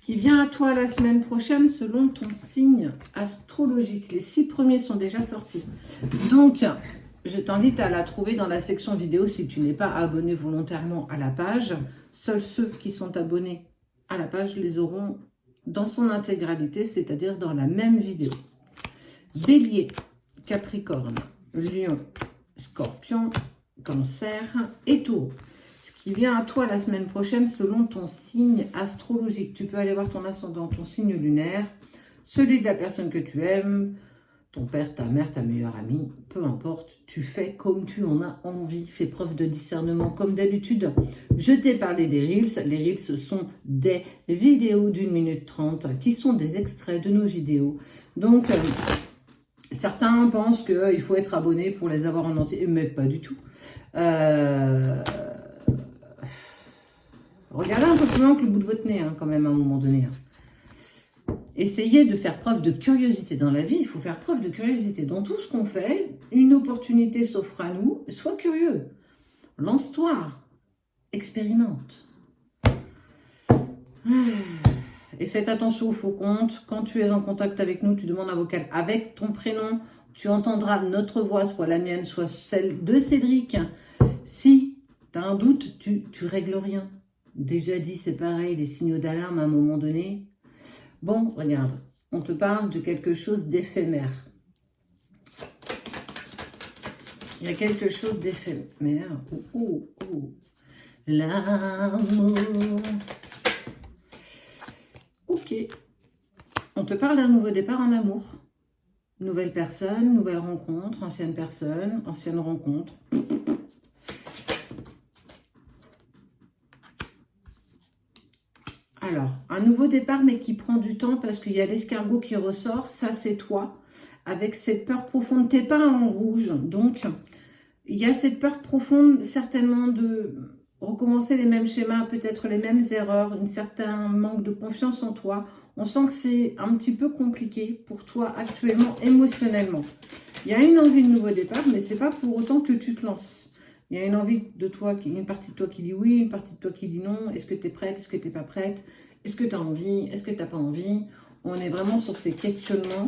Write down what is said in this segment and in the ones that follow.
qui vient à toi la semaine prochaine selon ton signe astrologique. Les 6 premiers sont déjà sortis. Donc, je t'invite à la trouver dans la section vidéo si tu n'es pas abonné volontairement à la page. Seuls ceux qui sont abonnés à la page les auront dans son intégralité, c'est-à-dire dans la même vidéo. Bélier, Capricorne, Lion, Scorpion, Cancer et Taureau. Ce qui vient à toi la semaine prochaine selon ton signe astrologique. Tu peux aller voir ton ascendant, ton signe lunaire, celui de la personne que tu aimes, ton père, ta mère, ta meilleure amie, peu importe, tu fais comme tu en as envie, fais preuve de discernement comme d'habitude. Je t'ai parlé des Reels. Les Reels, ce sont des vidéos d'1 minute 30 qui sont des extraits de nos vidéos. Donc, certains pensent qu'il faut être abonné pour les avoir en entier, mais pas du tout. Regardez un peu plus loin que le bout de votre nez, hein, quand même, à un moment donné. Essayez de faire preuve de curiosité dans la vie. Il faut faire preuve de curiosité. Dans tout ce qu'on fait, une opportunité s'offre à nous. Sois curieux. Lance-toi. Expérimente. Et faites attention aux faux comptes. Quand tu es en contact avec nous, tu demandes un vocal avec ton prénom. Tu entendras notre voix, soit la mienne, soit celle de Cédric. Si tu as un doute, tu règles rien. Déjà dit, c'est pareil, les signaux d'alarme à un moment donné. Bon, regarde, on te parle de quelque chose d'éphémère. Il y a quelque chose d'éphémère. L'amour. Ok. On te parle d'un nouveau départ en amour. Nouvelle personne, nouvelle rencontre, ancienne personne, ancienne rencontre. Alors, un nouveau départ, mais qui prend du temps parce qu'il y a l'escargot qui ressort. Ça, c'est toi, avec cette peur profonde. T'es pas en rouge, donc il y a cette peur profonde, certainement, de recommencer les mêmes schémas, peut-être les mêmes erreurs, un certain manque de confiance en toi. On sent que c'est un petit peu compliqué pour toi actuellement, émotionnellement. Il y a une envie de nouveau départ, mais c'est pas pour autant que tu te lances. Il y a une envie de toi, une partie de toi qui dit oui, une partie de toi qui dit non. Est-ce que tu es prête? Est-ce que tu n'es pas prête? Est-ce que tu as envie? Est-ce que tu n'as pas envie? On est vraiment sur ces questionnements.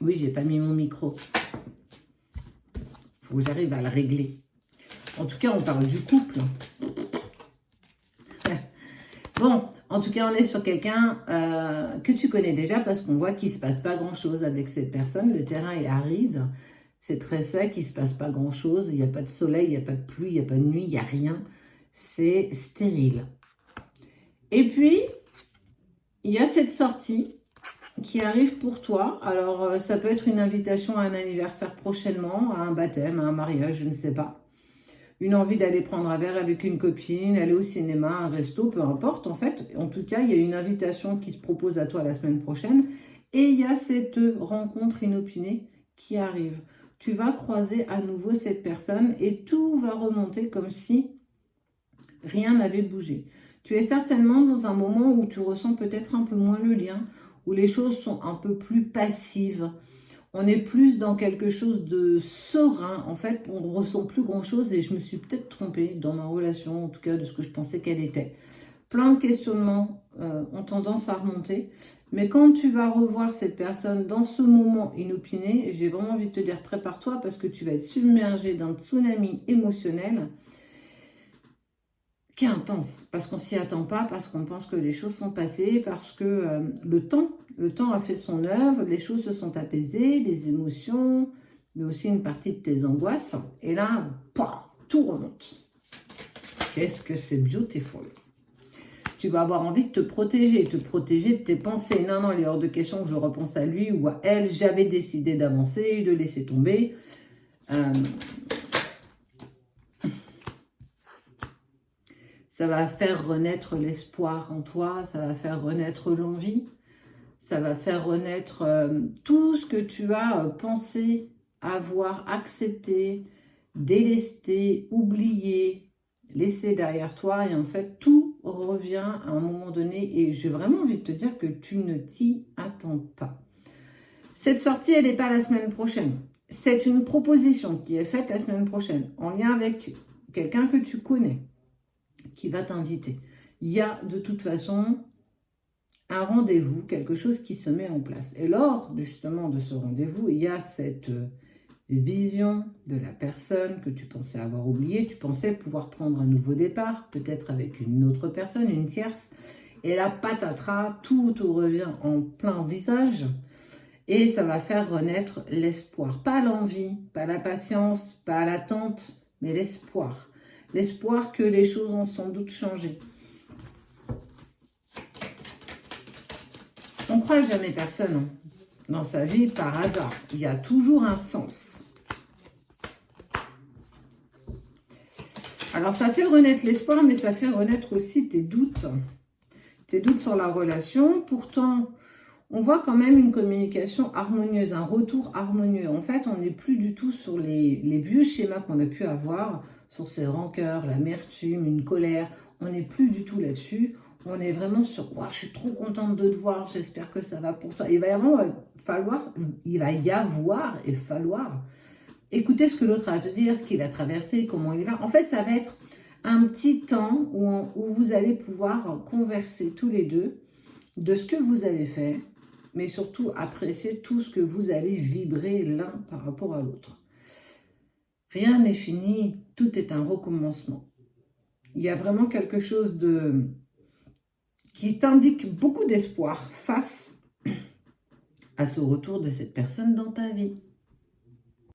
Oui, j'ai pas mis mon micro. Il faut que j'arrive à le régler. En tout cas, on parle du couple. Bon, en tout cas, on est sur quelqu'un que tu connais déjà parce qu'on voit qu'il ne se passe pas grand-chose avec cette personne. Le terrain est aride. C'est très sec, il ne se passe pas grand-chose. Il n'y a pas de soleil, il n'y a pas de pluie, il n'y a pas de nuit, il n'y a rien. C'est stérile. Et puis, il y a cette sortie qui arrive pour toi. Alors, ça peut être une invitation à un anniversaire prochainement, à un baptême, à un mariage, je ne sais pas. Une envie d'aller prendre un verre avec une copine, aller au cinéma, un resto, peu importe en fait. En tout cas, il y a une invitation qui se propose à toi la semaine prochaine. Et il y a cette rencontre inopinée qui arrive. Tu vas croiser à nouveau cette personne et tout va remonter comme si rien n'avait bougé. Tu es certainement dans un moment où tu ressens peut-être un peu moins le lien, où les choses sont un peu plus passives. On est plus dans quelque chose de serein. En fait, on ne ressent plus grand-chose et je me suis peut-être trompée dans ma relation, en tout cas de ce que je pensais qu'elle était. Plein de questionnements ont tendance à remonter. Mais quand tu vas revoir cette personne dans ce moment inopiné, j'ai vraiment envie de te dire prépare-toi parce que tu vas être submergé d'un tsunami émotionnel qui est intense. Parce qu'on ne s'y attend pas, parce qu'on pense que les choses sont passées, parce que le temps a fait son œuvre, les choses se sont apaisées, les émotions, mais aussi une partie de tes angoisses. Et là, tout remonte. Qu'est-ce que c'est beautiful! Tu vas avoir envie de te protéger de tes pensées. Non, non, il est hors de question que je repense à lui ou à elle. J'avais décidé d'avancer, de laisser tomber. Ça va faire renaître l'espoir en toi, ça va faire renaître l'envie, ça va faire renaître tout ce que tu as pensé avoir accepté, délesté, oublié, laissé derrière toi. Et en fait, tout revient à un moment donné. Et j'ai vraiment envie de te dire que tu ne t'y attends pas. Cette sortie, elle n'est pas la semaine prochaine. C'est une proposition qui est faite la semaine prochaine en lien avec quelqu'un que tu connais qui va t'inviter. Il y a de toute façon un rendez-vous, quelque chose qui se met en place. Et lors justement de ce rendez-vous, il y a cette vision de la personne que tu pensais avoir oubliée. Tu pensais pouvoir prendre un nouveau départ, peut-être avec une autre personne, une tierce. Et là, patatras, tout te revient en plein visage. Et ça va faire renaître l'espoir. Pas l'envie, pas la patience, pas l'attente, mais l'espoir. L'espoir que les choses ont sans doute changé. On ne croit jamais personne dans sa vie par hasard. Il y a toujours un sens. Alors, ça fait renaître l'espoir, mais ça fait renaître aussi tes doutes. Tes doutes sur la relation. Pourtant, on voit quand même une communication harmonieuse, un retour harmonieux. En fait, on n'est plus du tout sur les vieux schémas qu'on a pu avoir, sur ces rancœurs, l'amertume, une colère. On n'est plus du tout là-dessus. On est vraiment sur oh, « je suis trop contente de te voir, j'espère que ça va pour toi ». Il va y avoir et falloir écouter ce que l'autre a à te dire, ce qu'il a traversé, comment il va. En fait, ça va être un petit temps où vous allez pouvoir converser tous les deux de ce que vous avez fait, mais surtout apprécier tout ce que vous allez vibrer l'un par rapport à l'autre. Rien n'est fini, tout est un recommencement. Il y a vraiment quelque chose qui t'indique beaucoup d'espoir face à ce retour de cette personne dans ta vie.